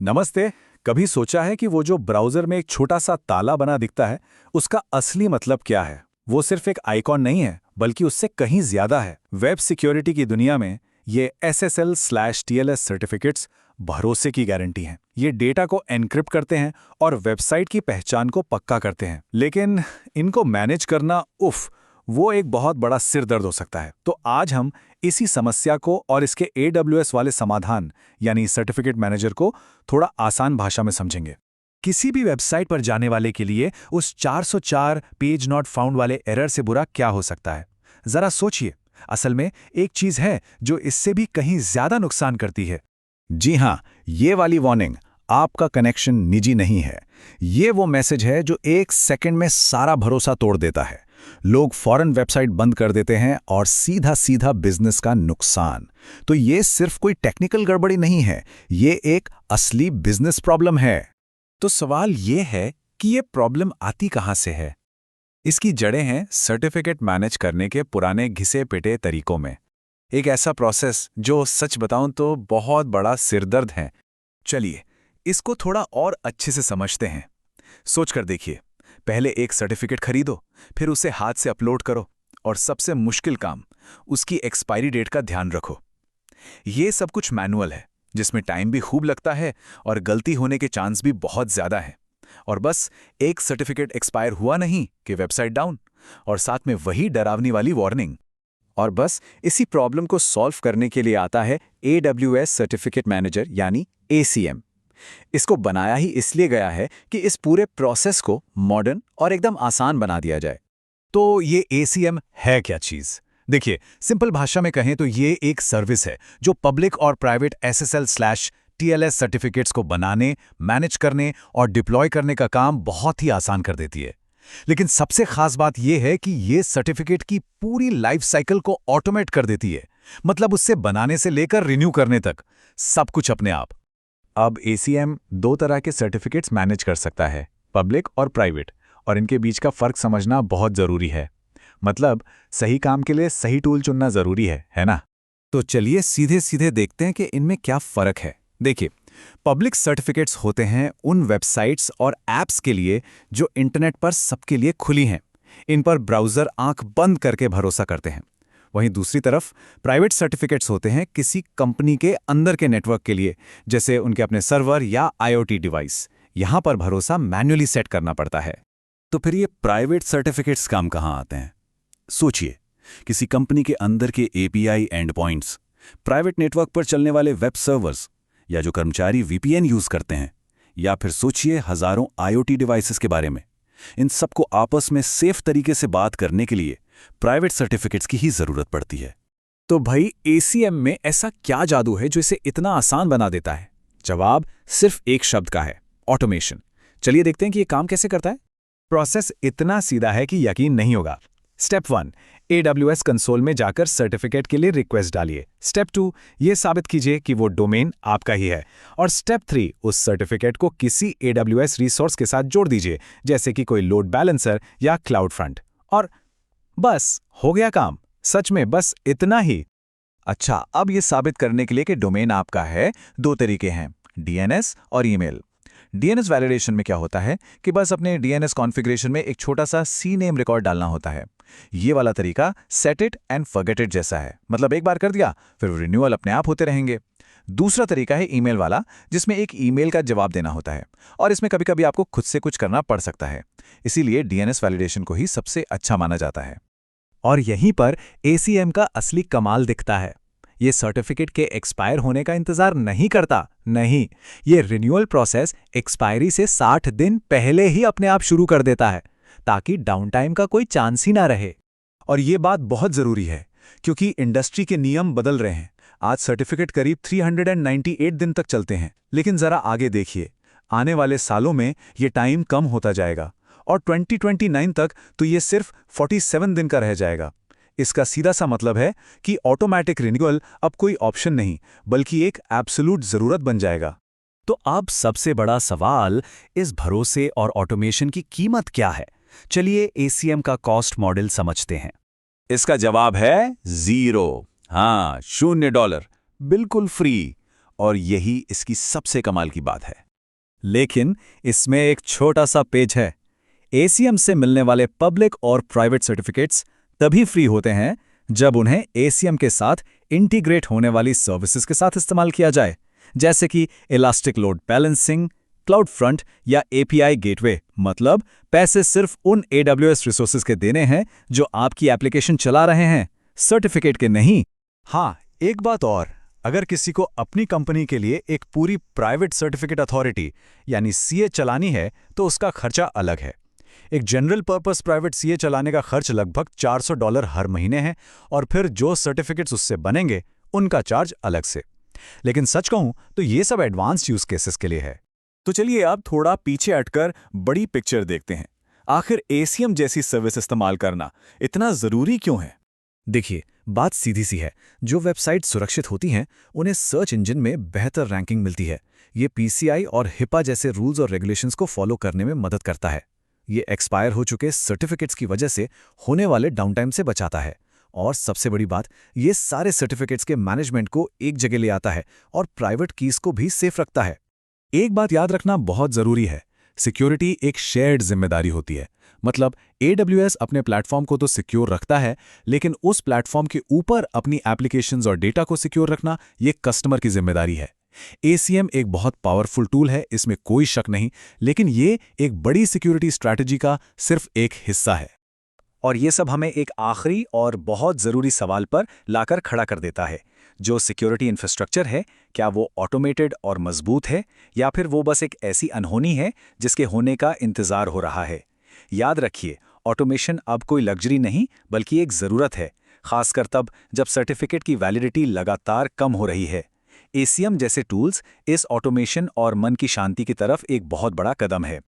नमस्ते। कभी सोचा है कि वो जो ब्राउज़र में एक छोटा सा ताला बना दिखता है, उसका असली मतलब क्या है? वो सिर्फ एक आइकॉन नहीं है, बल्कि उससे कहीं ज़्यादा है। वेब सिक्योरिटी की दुनिया में ये SSL/TLS सर्टिफिकेट्स भरोसे की गारंटी हैं। ये डेटा को एन्क्रिप्ट करते हैं और वेबसाइट की पहचान को पक्का करते हैं। लेकिन इनको मैनेज करना, वो एक बहुत बड़ा सिर दर्द हो सकता है। तो आज हम इसी समस्या को और इसके AWS वाले समाधान यानी सर्टिफिकेट मैनेजर को थोड़ा आसान भाषा में समझेंगे। किसी भी वेबसाइट पर जाने वाले के लिए उस 404 पेज नॉट फाउंड वाले एरर से बुरा क्या हो सकता है? जरा सोचिए। असल में एक चीज है जो इससे भी कहीं ज्यादा नुकसान करती है। जी हाँ, ये वाली वार्निंग, आपका कनेक्शन निजी नहीं है। ये वो मैसेज है जो एक सेकंड में सारा भरोसा तोड़ देता है। लोग फौरन वेबसाइट बंद कर देते हैं और सीधा सीधा बिजनेस का नुकसान। तो ये सिर्फ कोई टेक्निकल गड़बड़ी नहीं है, ये एक असली बिजनेस प्रॉब्लम है। तो सवाल ये है कि ये प्रॉब्लम आती कहाँ से है? इसकी जड़ें हैं सर्टिफिकेट मैनेज करने के पुराने घिसे पिटे तरीकों में। एक ऐसा प्रोसेस जो सच बताऊं तो बहुत बड़ा सिरदर्द है। चलिए, इसको थोड़ा और अच्छे से समझते हैं। सोच कर देखिए, पहले एक सर्टिफिकेट खरीदो, फिर उसे हाथ से अपलोड करो, और सबसे मुश्किल काम, उसकी एक्सपायरी डेट का ध्यान रखो। ये सब कुछ मैनुअल है, जिसमें टाइम भी खूब लगता है और गलती होने के चांस भी बहुत ज्यादा है। और बस एक सर्टिफिकेट एक्सपायर हुआ नहीं कि वेबसाइट डाउन, और साथ में वही डरावनी वाली वार्निंग। और बस इसी प्रॉब्लम को सॉल्व करने के लिए आता है AWS सर्टिफिकेट मैनेजर यानी ACM। इसको बनाया ही इसलिए गया है कि इस पूरे प्रोसेस को मॉडर्न और एकदम आसान बना दिया जाए। तो ये ACM है क्या चीज? देखिए, सिंपल भाषा में कहें तो ये एक सर्विस है जो पब्लिक और प्राइवेट SSL/TLS सर्टिफिकेट्स को बनाने, मैनेज करने और डिप्लॉय करने का काम बहुत ही आसान कर देती है। लेकिन सबसे खास बात यह है कि ये सर्टिफिकेट की पूरी लाइफ साइकिल को ऑटोमेट कर देती है। मतलब उससे बनाने से लेकर रिन्यू करने तक सब कुछ अपने आप। अब ACM दो तरह के सर्टिफिकेट्स मैनेज कर सकता है, पब्लिक और प्राइवेट, और इनके बीच का फर्क समझना बहुत जरूरी है। मतलब सही काम के लिए सही टूल चुनना जरूरी है ना? तो चलिए सीधे सीधे देखते हैं कि इनमें क्या फर्क है। देखिए, पब्लिक सर्टिफिकेट्स होते हैं उन वेबसाइट्स और ऐप्स के लिए जो इंटरनेट पर सबके लिए खुली हैं। इन पर ब्राउज़र आंख बंद करके भरोसा करते हैं। वहीं दूसरी तरफ प्राइवेट सर्टिफिकेट्स होते हैं किसी कंपनी के अंदर के नेटवर्क के लिए, जैसे उनके अपने सर्वर या IoT डिवाइस। यहां पर भरोसा मैन्युअली सेट करना पड़ता है। तो फिर ये प्राइवेट सर्टिफिकेट्स काम कहां आते हैं? सोचिए, किसी कंपनी के अंदर के API and points, private network पर चलने वाले वेब सर्वर्स, या जो कर्मचारी VPN यूज करते हैं, या फिर सोचिए हजारों IoT डिवाइसेस के बारे में। इन सबको आपस में सेफ तरीके से बात करने के लिए प्राइवेट सर्टिफिकेट्स की ही जरूरत पड़ती है। तो भाई, ACM में ऐसा क्या जादू है जो इसे इतना आसान बना देता है? जवाब सिर्फ एक शब्द का है, ऑटोमेशन। चलिए देखते हैं कि ये काम कैसे करता है। प्रोसेस इतना सीधा है कि यकीन नहीं होगा। स्टेप 1, AWS कंसोल में जाकर सर्टिफिकेट के लिए रिक्वेस्ट डालिए। स्टेप 2, ये साबित कीजिए कि वो डोमेन आपका ही है। और स्टेप 3, उस सर्टिफिकेट को किसी AWS रिसोर्स के साथ जोड़ दीजिए, जैसे कि कोई लोड बैलेंसर या क्लाउड फ्रंट। और बस हो गया काम। सच में बस इतना ही। अच्छा, अब ये साबित करने के लिए कि डोमेन आपका है, दो तरीके हैं, DNS और ईमेल। DNS वैलिडेशन में क्या होता है कि बस अपने DNS कॉन्फ़िगरेशन में एक छोटा सा CNAME रिकॉर्ड डालना होता है। ये वाला तरीका set it and forget it जैसा है, मतलब एक बार कर दिया फिर रिन्यूअल अपने आप होते रहेंगे। दूसरा तरीका है ईमेल वाला, जिसमें एक ईमेल का जवाब देना होता है, और इसमें कभी कभी आपको खुद से कुछ करना पड़ सकता है। इसीलिए DNS वैलिडेशन को ही सबसे अच्छा माना जाता है। और यहीं पर ACM का असली कमाल दिखता है। ये सर्टिफिकेट के एक्सपायर होने का इंतजार नहीं करता, नहीं, ये रिन्यूअल प्रोसेस एक्सपायरी से 60 दिन पहले ही अपने आप शुरू कर देता है, ताकि डाउन टाइम का कोई चांस ही ना रहे। और ये बात बहुत जरूरी है, क्योंकि इंडस्ट्री के नियम बदल रहे हैं। आज सर्टिफिकेट करीब 398 दिन तक चलते हैं, लेकिन जरा आगे देखिए, आने वाले सालों में ये टाइम कम होता जाएगा, और 2029 तक तो ये सिर्फ 47 दिन का रह जाएगा। इसका सीधा सा मतलब है कि ऑटोमैटिक रिन्यूअल अब कोई ऑप्शन नहीं, बल्कि एक एब्सोल्यूट जरूरत बन जाएगा। तो अब सबसे बड़ा सवाल, इस भरोसे और ऑटोमेशन की कीमत क्या है? चलिए ACM का कॉस्ट मॉडल समझते हैं। इसका जवाब है 0। हाँ, $0, बिल्कुल फ्री। और यही इसकी सबसे कमाल की बात है। लेकिन इसमें एक छोटा सा पेच है। एसीएम से मिलने वाले पब्लिक और प्राइवेट सर्टिफिकेट्स तभी फ्री होते हैं जब उन्हें एसीएम के साथ इंटीग्रेट होने वाली सर्विसेज के साथ इस्तेमाल किया जाए, जैसे कि elastic load balancing, cloud front या एपीआई गेटवे। मतलब पैसे सिर्फ उन AWS रिसोर्सेज के देने हैं जो आपकी एप्लीकेशन चला रहे हैं, सर्टिफिकेट के नहीं। हाँ, एक बात और, अगर किसी को अपनी कंपनी के लिए एक पूरी प्राइवेट सर्टिफिकेट अथॉरिटी यानी सीए चलानी है तो उसका खर्चा अलग है। एक जनरल पर्पस प्राइवेट सीए चलाने का खर्च लगभग $400 हर महीने है, और फिर जो सर्टिफिकेट्स उससे बनेंगे उनका चार्ज अलग से। लेकिन सच कहूं तो ये सब एडवांस यूज केसेस के लिए है। तो चलिए अब थोड़ा पीछे हटकर बड़ी पिक्चर देखते हैं। आखिर एसीएम जैसी सर्विस इस्तेमाल करना इतना जरूरी क्यों है? देखिए, बात सीधी सी है। जो वेबसाइट सुरक्षित होती हैं उन्हें सर्च इंजन में बेहतर रैंकिंग मिलती है। ये पीसीआई और हिपा जैसे रूल्स और रेगुलेशंस को फॉलो करने में मदद करता है। ये एक्सपायर हो चुके सर्टिफिकेट्स की वजह से होने वाले डाउनटाइम से बचाता है। और सबसे बड़ी बात, ये सारे सर्टिफिकेट्स के मैनेजमेंट को एक जगह ले आता है और प्राइवेट कीज को भी सेफ रखता है। एक बात याद रखना बहुत जरूरी है, सिक्योरिटी एक शेयर्ड जिम्मेदारी होती है। मतलब AWS अपने प्लेटफॉर्म को तो सिक्योर रखता है, लेकिन उस प्लेटफॉर्म के ऊपर अपनी एप्लीकेशंस और डेटा को सिक्योर रखना ये कस्टमर की जिम्मेदारी है। ACM एक बहुत पावरफुल टूल है, इसमें कोई शक नहीं, लेकिन ये एक बड़ी सिक्योरिटी स्ट्रैटेजी का सिर्फ एक हिस्सा है। और ये सब हमें एक आखिरी और बहुत ज़रूरी सवाल पर लाकर खड़ा कर देता है। जो सिक्योरिटी इंफ्रास्ट्रक्चर है, क्या वो ऑटोमेटेड और मजबूत है, या फिर वो बस एक ऐसी अनहोनी है जिसके होने का इंतज़ार हो रहा है? याद रखिए, ऑटोमेशन अब कोई लग्जरी नहीं बल्कि एक ज़रूरत है, खासकर तब जब सर्टिफिकेट की वैलिडिटी लगातार कम हो रही है। ACM जैसे टूल्स इस ऑटोमेशन और मन की शांति की तरफ एक बहुत बड़ा कदम है।